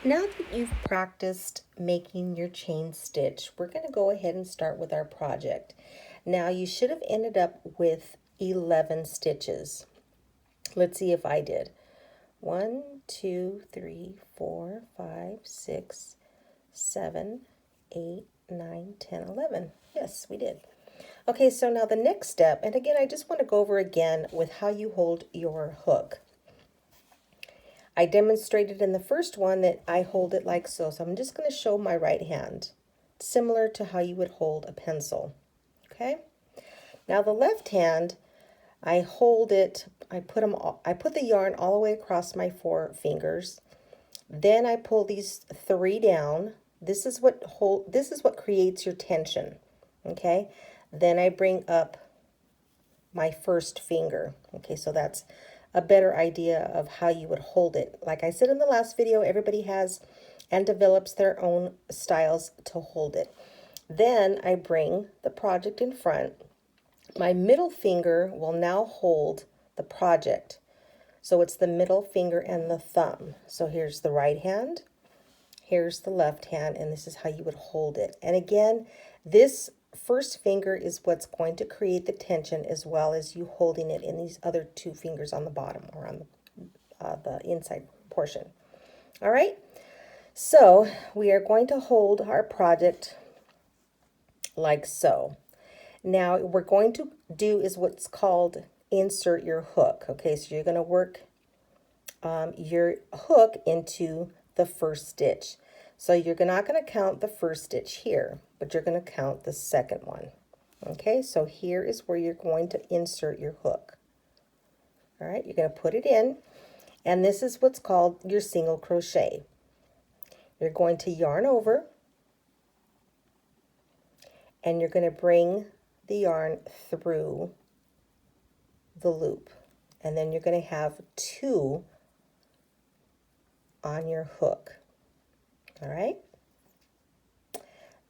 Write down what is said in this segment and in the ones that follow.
Now that you've practiced making your chain stitch, we're going to go ahead and start with our project. Now you should have ended up with 11 stitches. Let's see if I did. 1, 2, 3, 4, 5, 6, 7, 8, 9, 10, 11. Yes, we did. Okay, so now the next step, and again, I just want to go over again with how you hold your hook. I demonstrated in the first one that I hold it like so. So I'm just going to show my right hand, similar to how you would hold a pencil. Okay. Now the left hand, I hold it. I put the yarn all the way across my 4 fingers. Then I pull these 3 down. This is what creates your tension. Okay. Then I bring up my first finger. Okay, so that's a better idea of how you would hold it. Like I said in the last video, everybody has and develops their own styles to hold it. Then I bring the project in front. My middle finger will now hold the project. So it's the middle finger and the thumb. So here's the right hand, here's the left hand, and this is how you would hold it. And again, this first finger is what's going to create the tension, as well as you holding it in these other 2 fingers on the bottom or on the inside portion. All right, so we are going to hold our project like so. Now we're going to do is what's called insert your hook. Okay, so you're going to work your hook into the first stitch. So you're not going to count the first stitch here, but you're going to count the second one. Okay, so here is where you're going to insert your hook. All right, you're going to put it in, and this is what's called your single crochet. You're going to yarn over, and you're going to bring the yarn through the loop, and then you're going to have 2 on your hook. All right.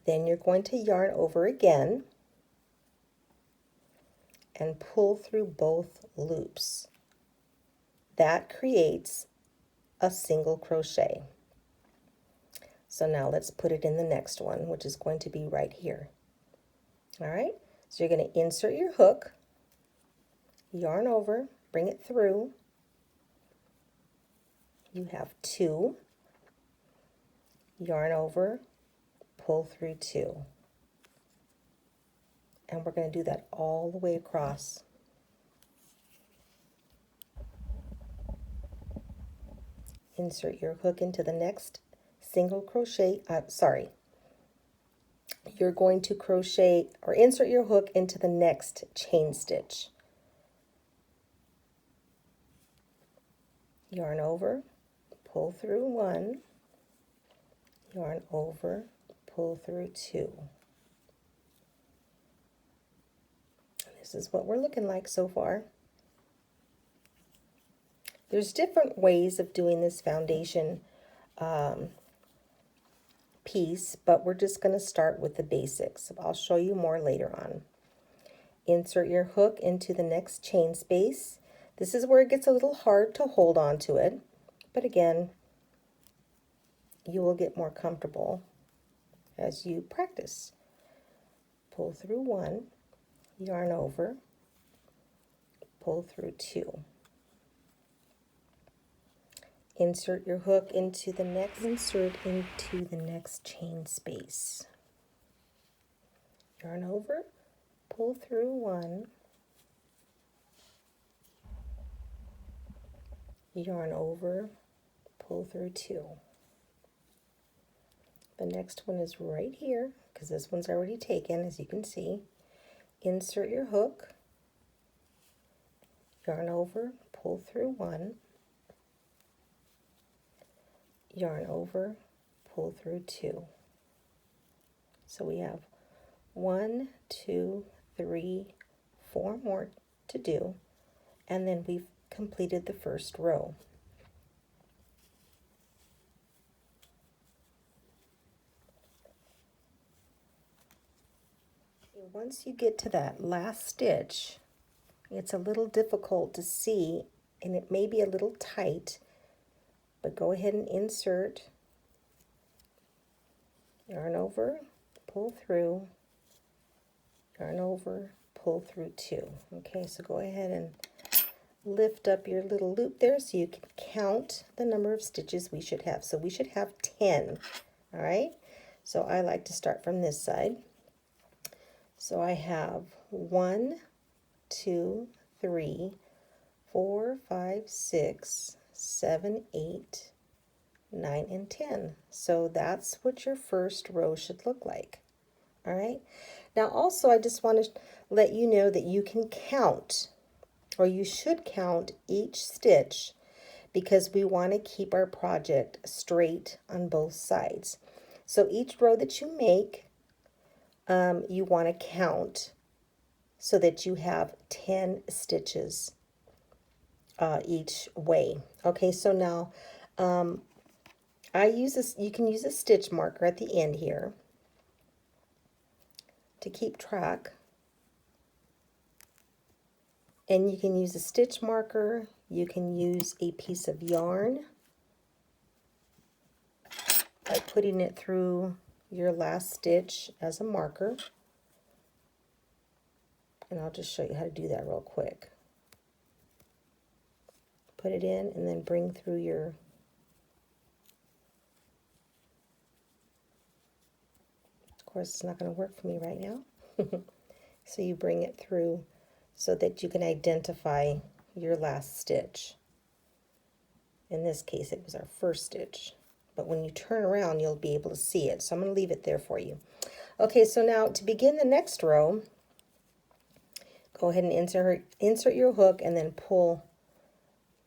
Then you're going to yarn over again and pull through both loops. That creates a single crochet. So now let's put it in the next one, which is going to be right here. All right, so you're going to insert your hook, yarn over, bring it through. You have 2, yarn over, pull through 2. And we're going to do that all the way across. Insert your hook into the next single crochet, you're going to crochet or insert your hook into the next chain stitch. Yarn over, pull through 1, yarn over, pull through 2. This is what we're looking like so far. There's different ways of doing this foundation piece, but we're just going to start with the basics. I'll show you more later on. Insert your hook into the next chain space. This is where it gets a little hard to hold on to it, but again, you will get more comfortable as you practice. Pull through 1, yarn over, pull through 2. Insert your hook into the next chain space. Yarn over, pull through 1, yarn over, pull through 2. The next one is right here because this one's already taken, as you can see. Insert your hook, yarn over, pull through 1, yarn over, pull through 2. So we have 1, 2, 3, 4 more to do, and then we've completed the first row. Once you get to that last stitch, it's a little difficult to see and it may be a little tight, but go ahead and insert yarn over, pull through, yarn over, pull through 2. Okay, so go ahead and lift up your little loop there so you can count the number of stitches we should have. So we should have 10, all right? So I like to start from this side. So I have 1, 2, 3, 4, 5, 6, 7, 8, 9, and 10. So that's what your first row should look like. All right. Now also I just want to let you know that you can count, or you should count each stitch, because we want to keep our project straight on both sides. So each row that you make, you want to count so that you have 10 stitches each way. Okay, so now I use this, you can use a stitch marker at the end here to keep track. And you can use a stitch marker, you can use a piece of yarn by putting it through your last stitch as a marker. And I'll just show you how to do that real quick. Put it in and then bring through your Of course, it's not going to work for me right now. So you bring it through so that you can identify your last stitch. In this case, it was our first stitch. But when you turn around, you'll be able to see it. So I'm going to leave it there for you. Okay, so now to begin the next row, go ahead and insert your hook and then pull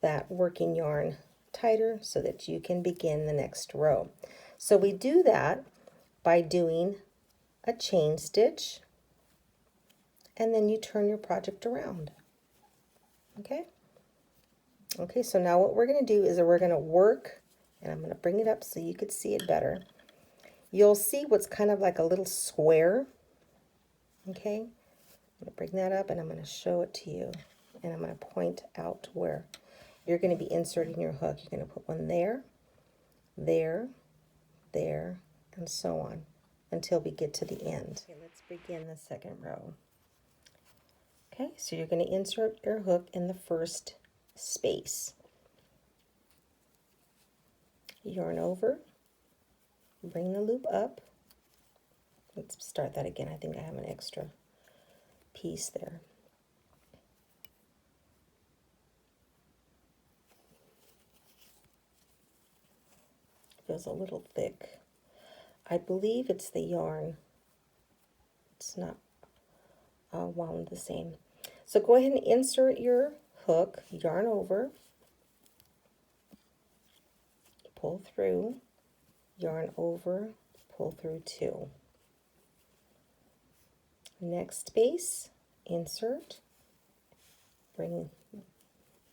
that working yarn tighter so that you can begin the next row. So we do that by doing a chain stitch, and then you turn your project around. Okay? Okay, so now what we're going to do is we're going to work, and I'm going to bring it up so you could see it better. You'll see what's kind of like a little square. Okay? I'm going to bring that up and I'm going to show it to you. And I'm going to point out where you're going to be inserting your hook. You're going to put one there, there, there, and so on until we get to the end. Okay, let's begin the second row. Okay, so you're going to insert your hook in the first space. Yarn over, bring the loop up. Let's start that again. I think I have an extra piece there. Feels a little thick. I believe it's the yarn. It's not wound the same. So go ahead and insert your hook, yarn over, pull through, yarn over, pull through 2. Next space, insert, bring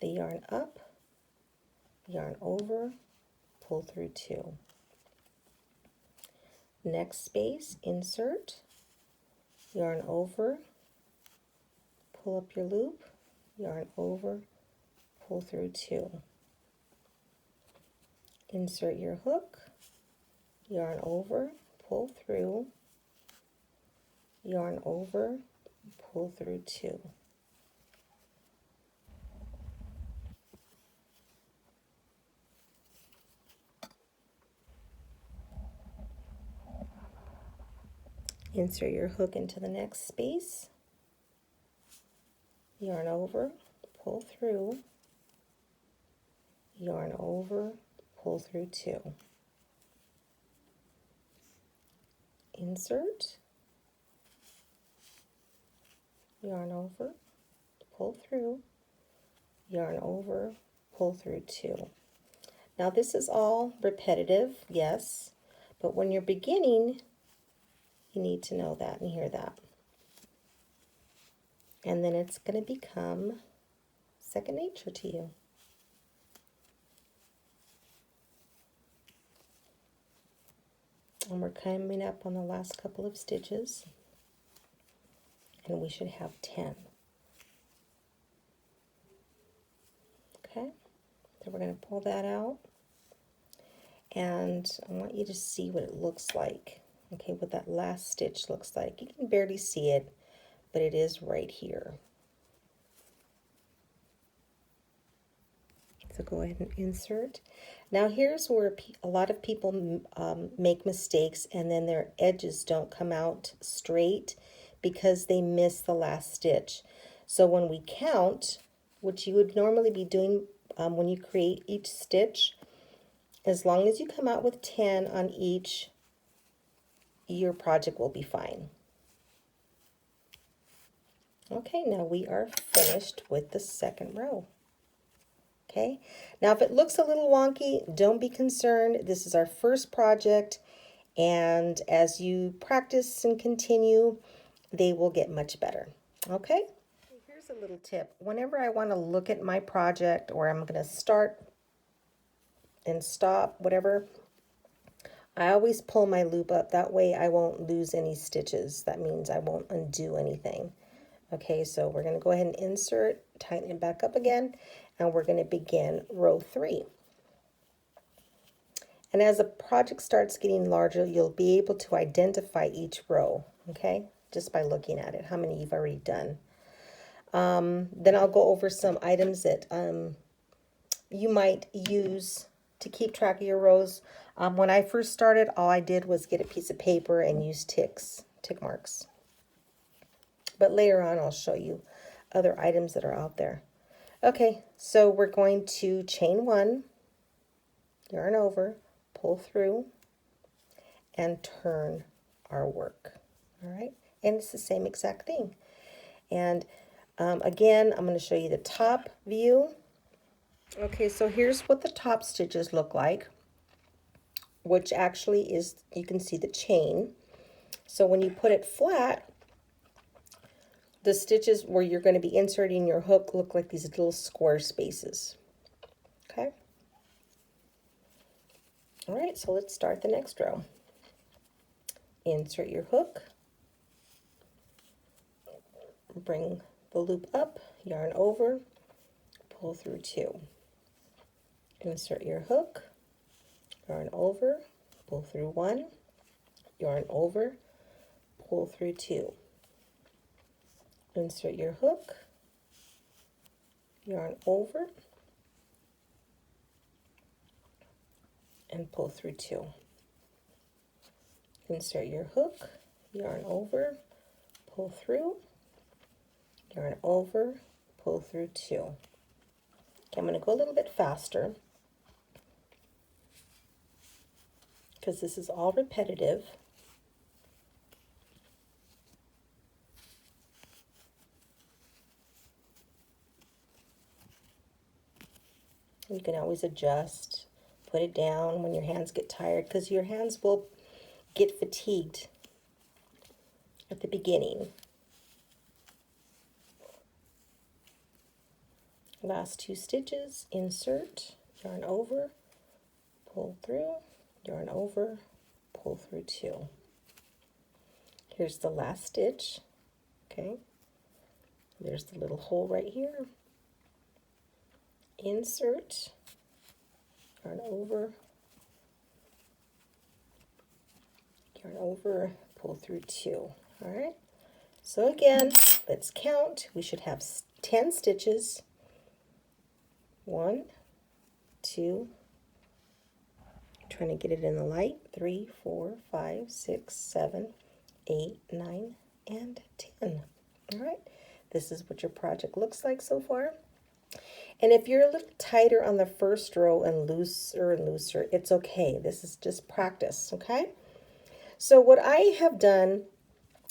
the yarn up, yarn over, pull through 2. Next space, insert, yarn over, pull up your loop, yarn over, pull through 2. Insert your hook, yarn over, pull through, yarn over, pull through 2. Insert your hook into the next space, yarn over, pull through, yarn over, pull through 2. Insert, yarn over, pull through, yarn over, pull through 2. Now this is all repetitive, yes, but when you're beginning, you need to know that and hear that. And then it's going to become second nature to you. And we're coming up on the last couple of stitches, and we should have 10. Okay, so we're going to pull that out, and I want you to see what it looks like Okay, what that last stitch looks like. You can barely see it, but it is right here. So go ahead and insert. Now here's where a lot of people make mistakes, and then their edges don't come out straight because they miss the last stitch. So when we count, which you would normally be doing when you create each stitch, as long as you come out with 10 on each, your project will be fine. Okay, now we are finished with the second row. Okay, now if it looks a little wonky, don't be concerned. This is our first project, and as you practice and continue, they will get much better. Okay, here's a little tip. Whenever I want to look at my project, or I'm going to start and stop, whatever, I always pull my loop up. That way I won't lose any stitches. That means I won't undo anything. Okay, so we're going to go ahead and insert, tighten it back up again, and we're going to begin row 3. And as the project starts getting larger, you'll be able to identify each row, okay, just by looking at it, how many you've already done. Then I'll go over some items that you might use to keep track of your rows. When I first started, all I did was get a piece of paper and use tick marks. But later on, I'll show you other items that are out there. Okay, so we're going to chain 1, yarn over, pull through, and turn our work. All right, and it's the same exact thing. And again, I'm going to show you the top view. Okay, so here's what the top stitches look like, which actually is, you can see the chain. So when you put it flat, the stitches where you're going to be inserting your hook look like these little square spaces. Okay. All right, so let's start the next row. Insert your hook, bring the loop up, yarn over, pull through 2. Insert your hook, yarn over, pull through 1, yarn over, pull through 2. Insert your hook, yarn over, and pull through 2. Insert your hook, yarn over, pull through, yarn over, pull through 2. Okay, I'm going to go a little bit faster because this is all repetitive. You can always adjust, put it down when your hands get tired, because your hands will get fatigued at the beginning. Last 2 stitches, insert, yarn over, pull through, yarn over, pull through 2. Here's the last stitch. Okay, there's the little hole right here. Insert, yarn over, pull through 2. All right, so again, let's count. We should have 10 stitches. 1, 2, trying to get it in the light, 3, 4, 5, 6, 7, 8, 9, and 10. All right, this is what your project looks like so far. And if you're a little tighter on the first row and looser, it's okay. This is just practice, okay? So what I have done,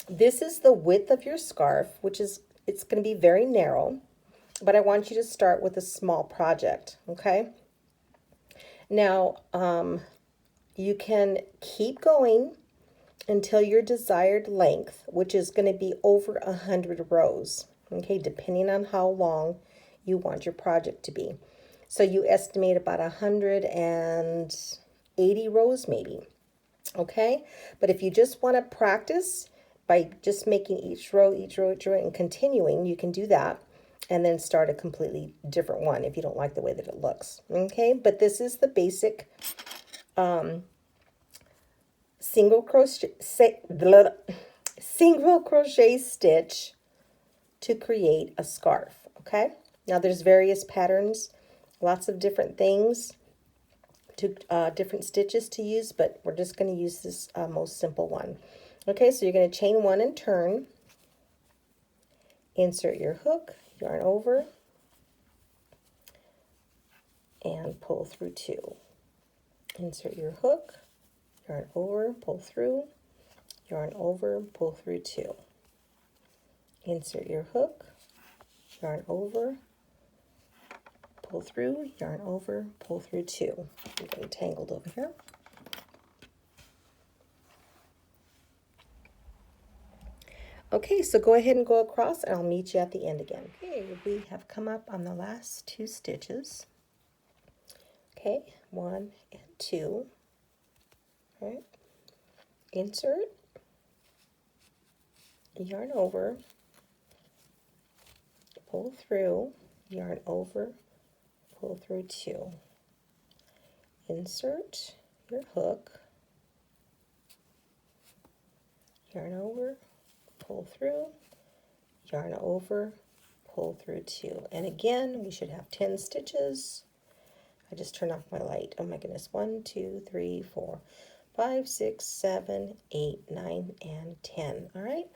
this is the width of your scarf, which is, it's going to be very narrow, but I want you to start with a small project, okay? Now, you can keep going until your desired length, which is going to be over 100 rows, okay, depending on how long you want your project to be. So you estimate about 180 rows maybe, okay? But if you just want to practice by just making each row, and continuing, you can do that and then start a completely different one if you don't like the way that it looks, okay? But this is the basic single crochet stitch to create a scarf. Okay, now there's various patterns, lots of different things, to different stitches to use, but we're just going to use this most simple one. Okay, so you're going to chain 1 and turn, insert your hook, yarn over, and pull through 2. Insert your hook, yarn over, pull through, yarn over, pull through 2. Insert your hook, yarn over, pull through, yarn over, pull through 2. I'm getting tangled over here. Okay, so go ahead and go across, and I'll meet you at the end again. Okay, we have come up on the last 2 stitches. Okay, 1 and 2. All right, insert, yarn over, pull through, yarn over, pull through 2. Insert your hook, yarn over, pull through, yarn over, pull through 2. And again, we should have 10 stitches. I just turned off my light. Oh my goodness. 1, 2, 3, 4, 5, 6, 7, 8, 9, and 10. All right.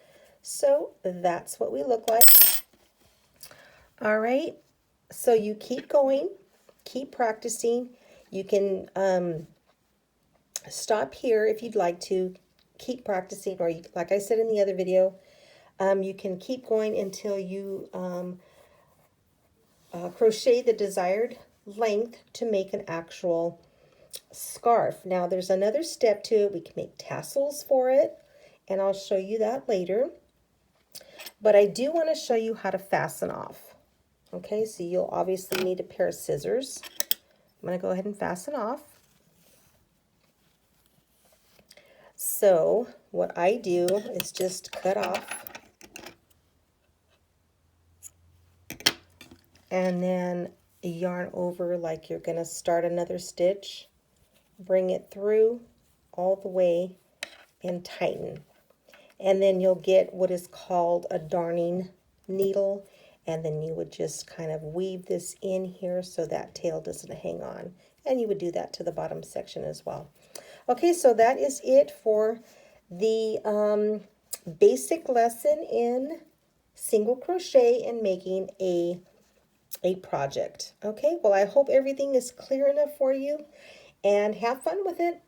So that's what we look like. All right. So you keep going, keep practicing. You can stop here if you'd like to keep practicing, or you, like I said in the other video, you can keep going until you crochet the desired length to make an actual scarf. Now there's another step to it. We can make tassels for it, and I'll show you that later. But I do want to show you how to fasten off. Okay, so you'll obviously need a pair of scissors. I'm going to go ahead and fasten off. So what I do is just cut off, and then yarn over like you're going to start another stitch, bring it through all the way, and tighten. And then you'll get what is called a darning needle, and then you would just kind of weave this in here so that tail doesn't hang on. And you would do that to the bottom section as well. Okay, so that is it for the basic lesson in single crochet and making a project. Okay, well, I hope everything is clear enough for you, and have fun with it.